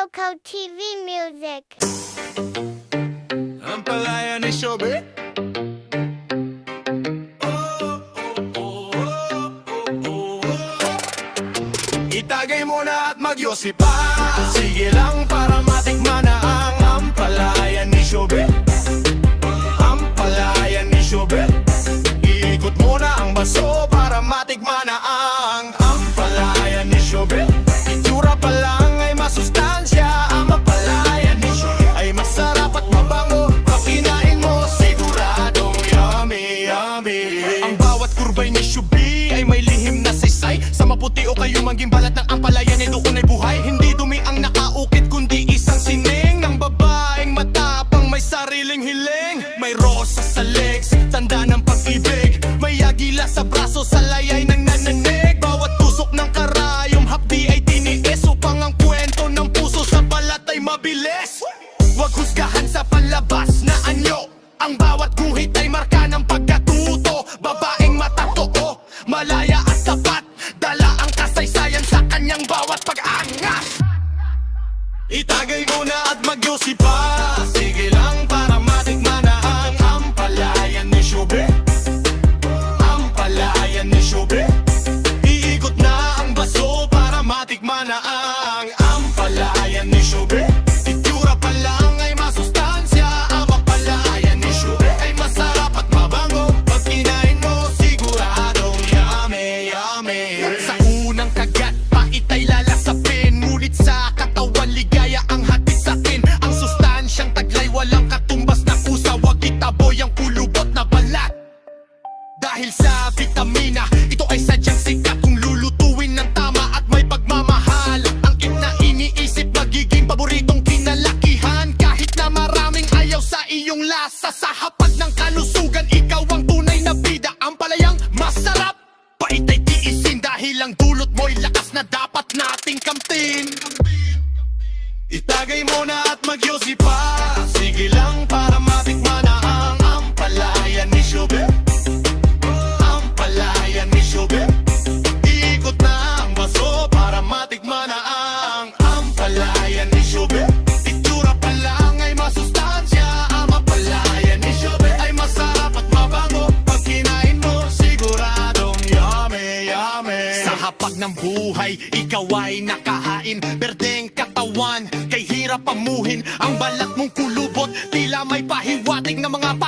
Coco TV Music. Ang palayan ni Shobe. Itagay mo na at magyosi pa. Sige lang para matikman na ang ampalayan ni Shobe. Ampalayan ni Shobe. Iikot mo na ang baso para matikman na ang ampalayan ni Shobe. Itsura pa lang ay masustansya. Ang ampalayan ni Shobe ay masarap at mabango. Pag kinain mo siguradong yummy, yummy. Ang bawat kurbay ni Shobe ay may lihim na saysay. Sa maputi o kayo maging balat ng ampalayan ay doon ay buhay. Hindi dumi ang nakaukit kundi isang sining ng babaeng matapang may sariling hiling. May rosa sa legs, tanda ng pag-ibig. May agila sa braso, sa layay ng nananig. Bawat tusok ng karayom, hapdi ay tiniis upang ang kwento ng puso sa balat ay mabilis. Huwag husgahan sa panlabas na anyo. Ang bawat guhit ay marka ng pagkatuto. Babaeng matatoo, malaya at tapat. Dala ang kasaysayan sa kanyang bawat pag-angas. Itagay mo na at magyosi pa. Sige lang para matikman na ang ampalayan ni Shobe. Ampalayan ni Shobe. Iikot na ang baso para matikman na ang ampalayan ni Shobe. Itsura pa lang ay masustansya. Ang ampalayan ni Shobe ay masarap at mabango. Pag kinain mo siguradong yummy, yummy. Sa unang kagat pa itay lalasapin. Ngunit sa katawan ligaya ang hatid sa'kin. Ang sustansyang taglay walang katumbas na pusa. Wag itaboy ang kulubot na balat. Dahil sa vitamina, ito ay sadyang sikat kung lulutuin ng tama at may pagmamahal. Ang ina iniisip magiging paboritong kinalakihan. Kahit na maraming ayaw sa iyong lasa, sa hapag ng kalusugan, ikaw ang tunay na bida. Ang palayang masarap, pait ay tiisin. Dahil ang dulot mo'y lakas na dapat nating kamtin. Itagay mo na at magyosi pa. Sige lang para matikman na ang ampalayan ni Shobe. Ampalayan ni Shobe. Iikot na ang baso para matikman na ang ampalayan ni Shobe. Itsura pa lang ay masustansya. Ang ampalayan ni Shobe ay masarap at mabango. Pag kinain mo siguradong yummy, yummy. Sa hapag ng buhay, ikaw ay nakahain. Berdeng katawan, kay hirap pamuhin. Ang balat mong kulubot, tila may pahiwatig ng mga